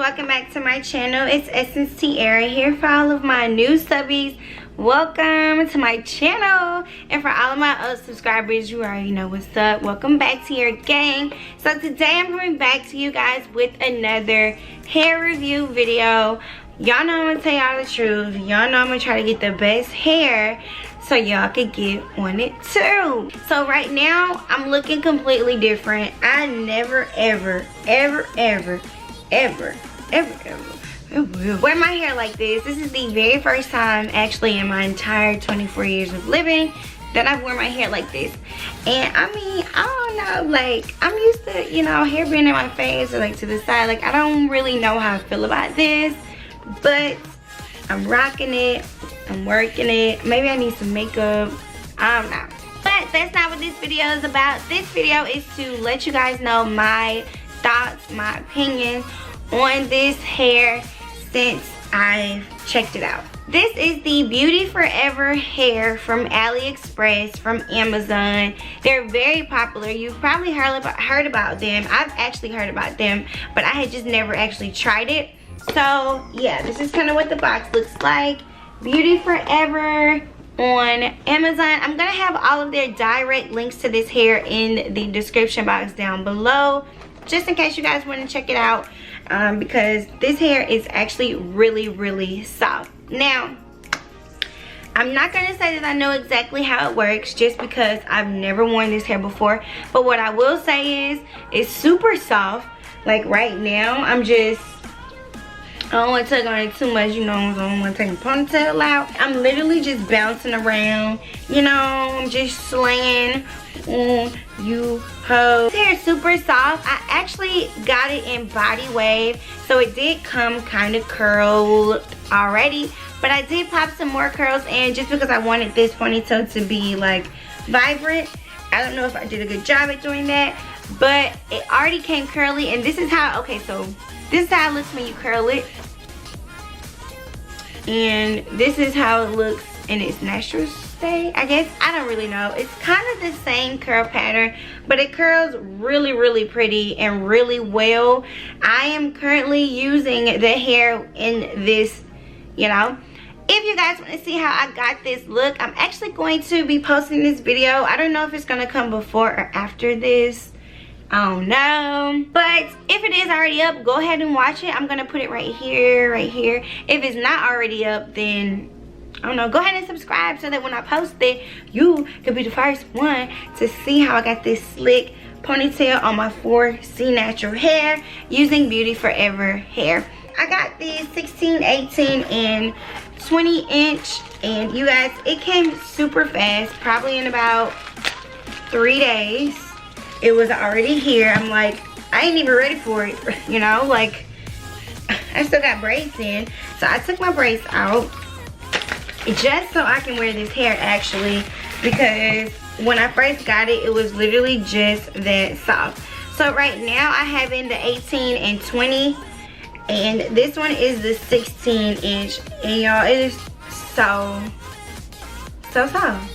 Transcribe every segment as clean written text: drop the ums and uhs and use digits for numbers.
welcome back to my channel. It's Essence Tiara here for all of my new subbies. Welcome to my channel, and for all of my old subscribers, you already know what's up. Welcome back to your gang. So today I'm coming back to you guys with another hair review video. Y'all know I'm gonna tell y'all the truth. Y'all know I'm gonna try to get the best hair so y'all could get on it too. So right now I'm looking completely different. I never ever wear my hair like this. This is the very first time actually in my entire 24 years of living that I've worn my hair like this. And I mean, I don't know, like I'm used to, you know, hair being in my face or like to the side. Like I don't really know how I feel about this, but I'm rocking it, I'm working it. Maybe I need some makeup, I don't know. But that's not what this video is about. This video is to let you guys know my thoughts, my opinions on this hair since I've checked it out. This is the Beauty Forever hair from AliExpress, from Amazon. They're very popular. You've probably heard about them. I've actually heard about them, but I had just never actually tried it. So yeah, this is kind of what the box looks like. Beauty Forever on Amazon. I'm gonna have all of their direct links to this hair in the description box down below, just in case you guys want to check it out, because this hair is actually really soft. Now, I'm not going to say that I know exactly how it works just because I've never worn this hair before, but what I will say is it's super soft. Like right now, I don't want to tug on it too much, you know, I don't want to take the ponytail out. I'm literally just bouncing around, you know, I'm just slaying on you hoes. This hair is super soft. I actually got it in body wave, so it did come kind of curled already, but I did pop some more curls in just because I wanted this ponytail to be like vibrant. I don't know if I did a good job at doing that, but it already came curly, and this is how, okay, so this is how it looks when you curl it, and this is how it looks in its natural state, I guess. I don't really know. It's kind of the same curl pattern, but it curls really pretty and really well. I am currently using the hair in this, you know. If you guys want to see how I got this look, I'm actually going to be posting this video. I don't know if it's going to come before or after this. I don't know, but if it is already up, go ahead and watch it. I'm gonna put it right here. If it's not already up, then I don't know, go ahead and subscribe so that when I post it, you can be the first one to see how I got this slick ponytail on my 4C natural hair using Beauty Forever hair. I got these 16, 18, and 20 inch, and you guys, it came super fast, probably in about 3 days. It was already here. I'm like, I ain't even ready for it, you know, like I still got braids in. So I took my braids out just so I can wear this hair actually, because when I first got it, it was literally just that soft. So right now I have in the 18 and 20, and this one is the 16 inch, and y'all, it is so soft.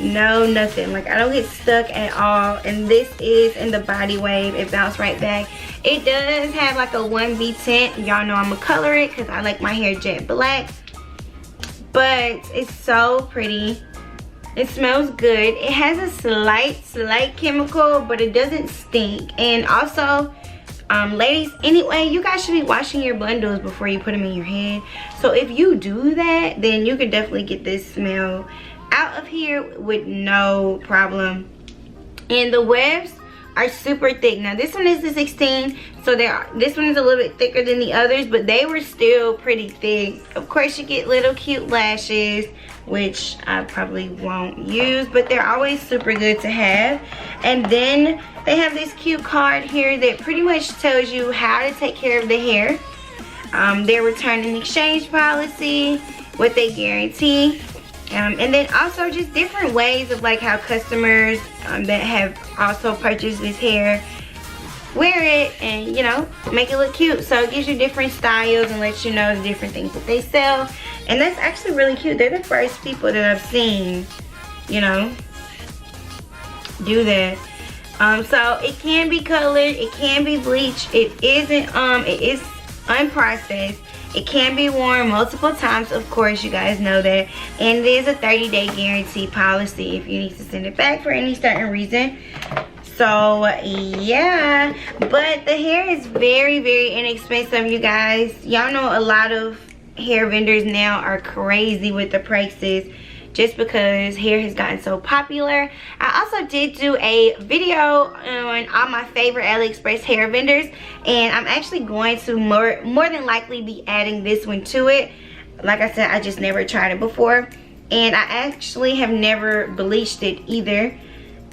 No, nothing, like I don't get stuck at all. And this is in the body wave. It bounced right back. It does have like a 1B tint. Y'all know I'm gonna color it because I like my hair jet black, but it's so pretty. It smells good. It has a slight chemical, but it doesn't stink. And also, ladies, anyway, you guys should be washing your bundles before you put them in your head. So if you do that, then you can definitely get this smell out of here with no problem. And the wefts are super thick. Now this one is the 16, so this one is a little bit thicker than the others, but they were still pretty thick. Of course you get little cute lashes, which I probably won't use, but they're always super good to have. And then they have this cute card here that pretty much tells you how to take care of the hair, their return and exchange policy, what they guarantee, and then also just different ways of like how customers that have also purchased this hair wear it and, you know, make it look cute. So it gives you different styles and lets you know the different things that they sell, and that's actually really cute. They're the first people that I've seen, you know, do that. So it can be colored, it can be bleached. It isn't, it is unprocessed. It can be worn multiple times, of course, you guys know that. And it is a 30-day guarantee policy if you need to send it back for any certain reason. So yeah, but the hair is very, very inexpensive, you guys. Y'all know a lot of hair vendors now are crazy with the prices just because hair has gotten so popular. I also did do a video on all my favorite AliExpress hair vendors, and I'm actually going to more than likely be adding this one to it. Like I said, I just never tried it before, and I actually have never bleached it either.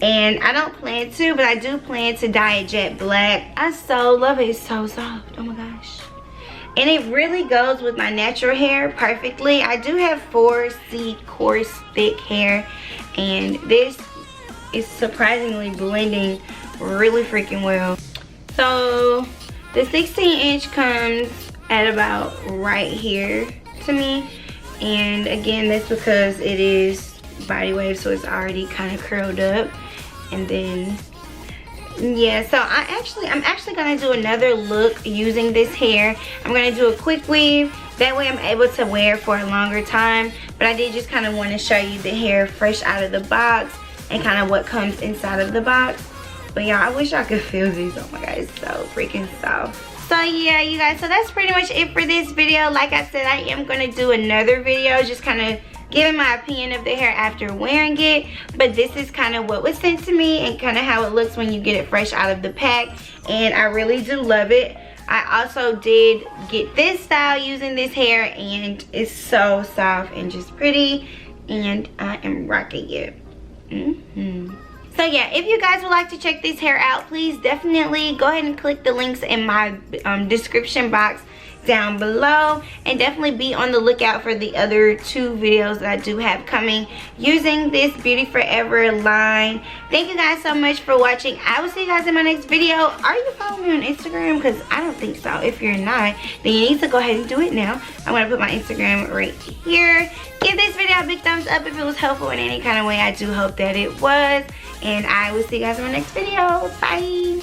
And I don't plan to, but I do plan to dye it jet black. I so love it. It's so soft. Oh my gosh. And it really goes with my natural hair perfectly. I do have 4C coarse thick hair, and this is surprisingly blending really freaking well. So the 16-inch comes at about right here to me. And again, that's because it is body wave, so it's already kind of curled up. And then yeah, so I'm actually gonna do another look using this hair. I'm gonna do a quick weave, that way I'm able to wear it for a longer time. But I did just kind of want to show you the hair fresh out of the box and kind of what comes inside of the box. But y'all, I wish I could feel these. Oh my god, it's so freaking soft. So yeah, you guys, so that's pretty much it for this video. Like I said, I am gonna do another video just kind of giving my opinion of the hair after wearing it. But this is kind of what was sent to me and kind of how it looks when you get it fresh out of the pack, and I really do love it. I also did get this style using this hair, and it's so soft and just pretty, and I am rocking it. So yeah, if you guys would like to check this hair out, please definitely go ahead and click the links in my description box down below, and definitely be on the lookout for the other 2 videos that I do have coming using this Beauty Forever line. Thank you guys so much for watching. I will see you guys in my next video. Are you following me on Instagram? Because I don't think so. If you're not, then you need to go ahead and do it now. I'm going to put my Instagram right here. Give this video a big thumbs up if it was helpful in any kind of way. I do hope that it was, and I will see you guys in my next video. Bye.